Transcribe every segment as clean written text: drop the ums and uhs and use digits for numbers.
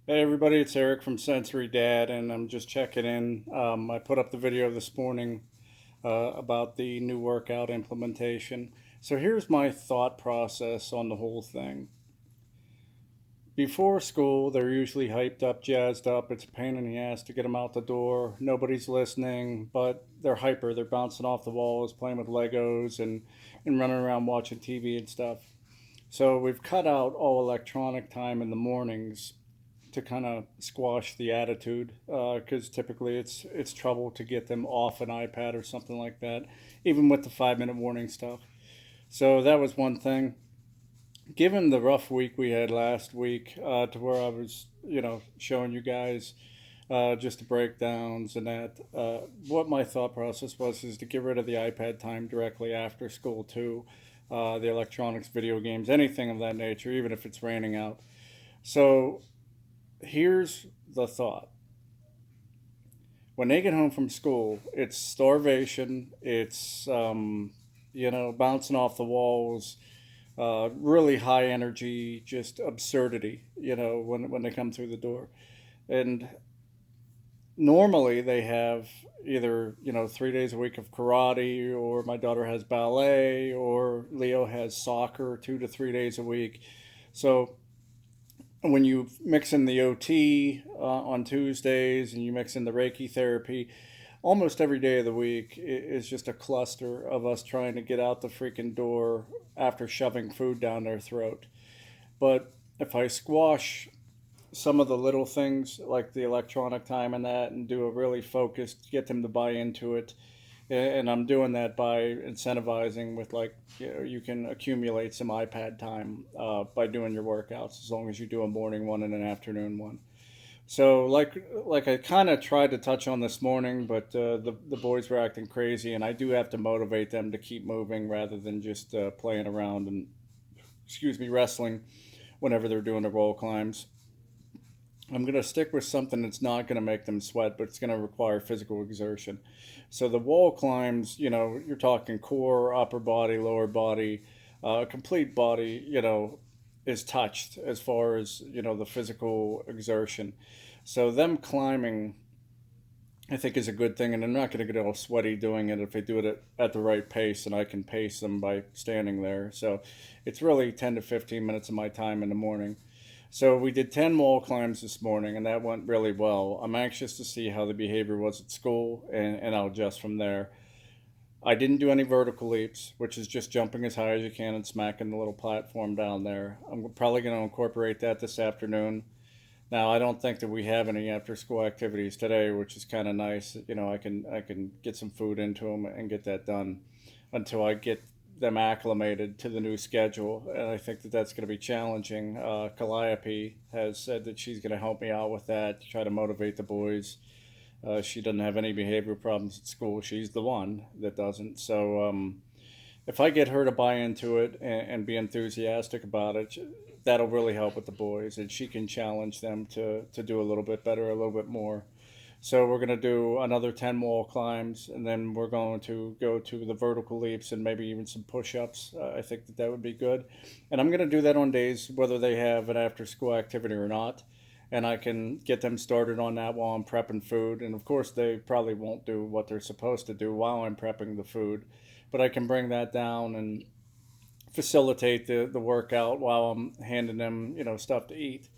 Hey everybody, it's Eric from Sensory Dad, and I'm just checking in. I put up the video this morning about the new workout implementation. So here's my thought process on the whole thing. Before school, they're usually hyped up, jazzed up. It's a pain in the ass to get them out the door. Nobody's listening, but they're hyper. They're bouncing off the walls, playing with Legos, and running around watching TV and stuff. So we've cut out all electronic time in the mornings to kind of squash the attitude because typically it's trouble to get them off an iPad or something like that, even with the 5 minute warning stuff. So that was one thing. Given the rough week we had last week, to where I was, showing you guys just the breakdowns and that, what my thought process was is to get rid of the iPad time directly after school too, the electronics, video games, anything of that nature, even if it's raining out. So here's the thought: when they get home from school, it's starvation, it's bouncing off the walls, really high energy, just absurdity, when they come through the door. And normally they have either 3 days a week of karate, or my daughter has ballet, or Leo has soccer 2 to 3 days a week. So when you mix in the OT on Tuesdays and you mix in the Reiki therapy, almost every day of the week is just a cluster of us trying to get out the freaking door after shoving food down their throat. But if I squash some of the little things like the electronic time and that, and do a really focused, get them to buy into it, and I'm doing that by incentivizing with, like, you can accumulate some iPad time by doing your workouts as long as you do a morning one and an afternoon one. So like I kind of tried to touch on this morning, but the boys were acting crazy, and I do have to motivate them to keep moving rather than just playing around and, excuse me, wrestling whenever they're doing the roll climbs. I'm going to stick with something that's not going to make them sweat, but it's going to require physical exertion. So the wall climbs, you're talking core, upper body, lower body, complete body, is touched as far as, the physical exertion. So them climbing, I think, is a good thing, and they're not going to get all sweaty doing it if they do it at the right pace, and I can pace them by standing there. So it's really 10 to 15 minutes of my time in the morning. So we did 10 wall climbs this morning, and that went really well. I'm anxious to see how the behavior was at school, and I'll adjust from there. I didn't do any vertical leaps, which is just jumping as high as you can and smacking the little platform down there. I'm probably going to incorporate that this afternoon. Now, I don't think that we have any after school activities today, which is kind of nice. I can get some food into them and get that done until I get them acclimated to the new schedule. And I think that that's going to be challenging. Calliope has said that she's going to help me out with that, to try to motivate the boys. She doesn't have any behavior problems at school. She's the one that doesn't. So if I get her to buy into it and be enthusiastic about it, that'll really help with the boys, and she can challenge them to do a little bit better, a little bit more. So we're going to do another 10 wall climbs, and then we're going to go to the vertical leaps and maybe even some push-ups. I think that would be good. And I'm going to do that on days whether they have an after school activity or not. And I can get them started on that while I'm prepping food. And of course, they probably won't do what they're supposed to do while I'm prepping the food. But I can bring that down and facilitate the workout while I'm handing them, stuff to eat.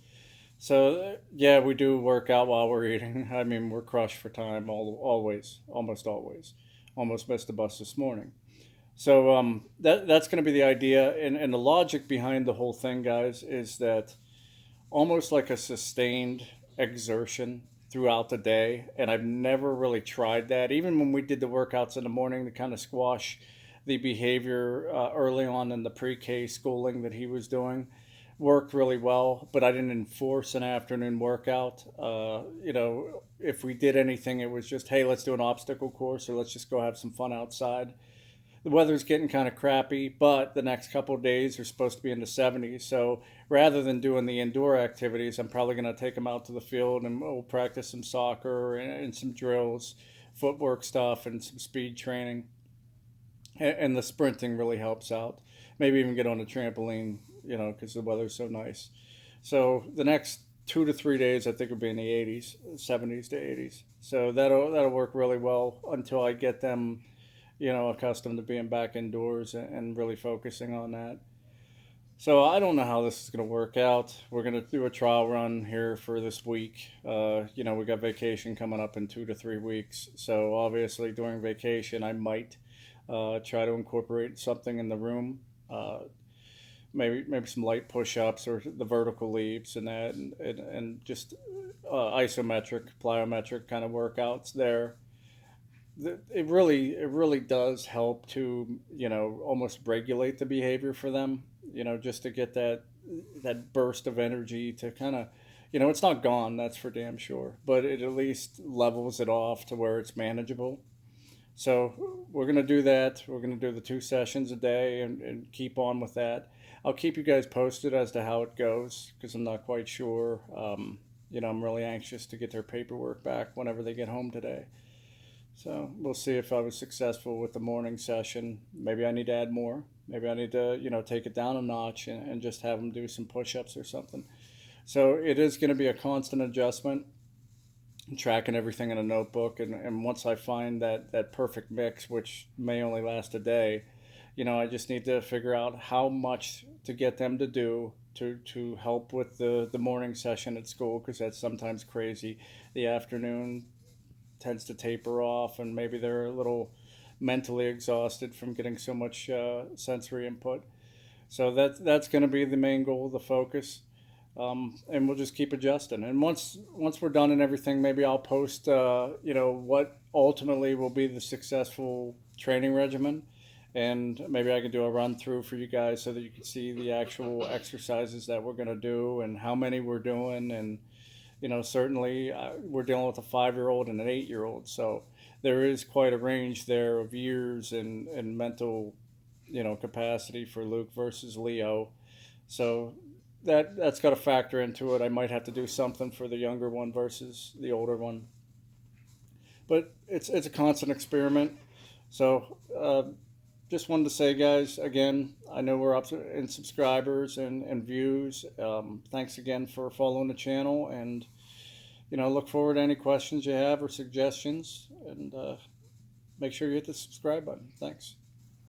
So yeah, we do work out while we're eating. I mean, we're crushed for time always, almost always. Almost missed the bus this morning. So that's going to be the idea, and the logic behind the whole thing, guys, is that almost like a sustained exertion throughout the day. And I've never really tried that. Even when we did the workouts in the morning to kind of squash the behavior early on in the pre-K schooling that he was doing, worked really well, but I didn't enforce an afternoon workout. If we did anything, it was just, hey, let's do an obstacle course, or let's just go have some fun outside. The weather's getting kind of crappy, but the next couple of days are supposed to be in the 70s. So rather than doing the indoor activities, I'm probably going to take them out to the field, and we'll practice some soccer and some drills, footwork stuff, and some speed training. And the sprinting really helps out. Maybe even get on a trampoline, because the weather's so nice. So the next 2 to 3 days, I think it'll be in the 80s, 70s to 80s. So that'll work really well until I get them, accustomed to being back indoors and really focusing on that. So I don't know how this is going to work out. We're going to do a trial run here for this week. We got vacation coming up in 2 to 3 weeks. So obviously during vacation, I might try to incorporate something in the room. Maybe some light push-ups or the vertical leaps and that, and just isometric, plyometric kind of workouts there. It really does help to almost regulate the behavior for them, just to get that burst of energy to kind of, it's not gone, that's for damn sure, but it at least levels it off to where it's manageable. So we're going to do that. We're going to do the 2 sessions a day and keep on with that. I'll keep you guys posted as to how it goes because I'm not quite sure. I'm really anxious to get their paperwork back whenever they get home today. So we'll see if I was successful with the morning session. Maybe I need to add more. Maybe I need to, take it down a notch and just have them do some push ups or something. So it is going to be a constant adjustment, tracking everything in a notebook. And once I find that perfect mix, which may only last a day, I just need to figure out how much to get them to do to help with the morning session at school because that's sometimes crazy. The afternoon tends to taper off, and maybe they're a little mentally exhausted from getting so much sensory input. So that's going to be the main goal, the focus, and we'll just keep adjusting. And once we're done and everything, maybe I'll post, what ultimately will be the successful training regimen, and maybe I can do a run through for you guys so that you can see the actual exercises that we're going to do and how many we're doing and certainly we're dealing with a 5-year-old and an 8-year-old, so there is quite a range there of years and mental, capacity for Luke versus Leo. So that's got to factor into it. I might have to do something for the younger one versus the older one, but it's a constant experiment. So just wanted to say, guys, again, I know we're up in subscribers and views. Thanks again for following the channel, and look forward to any questions you have or suggestions, and make sure you hit the subscribe button. Thanks.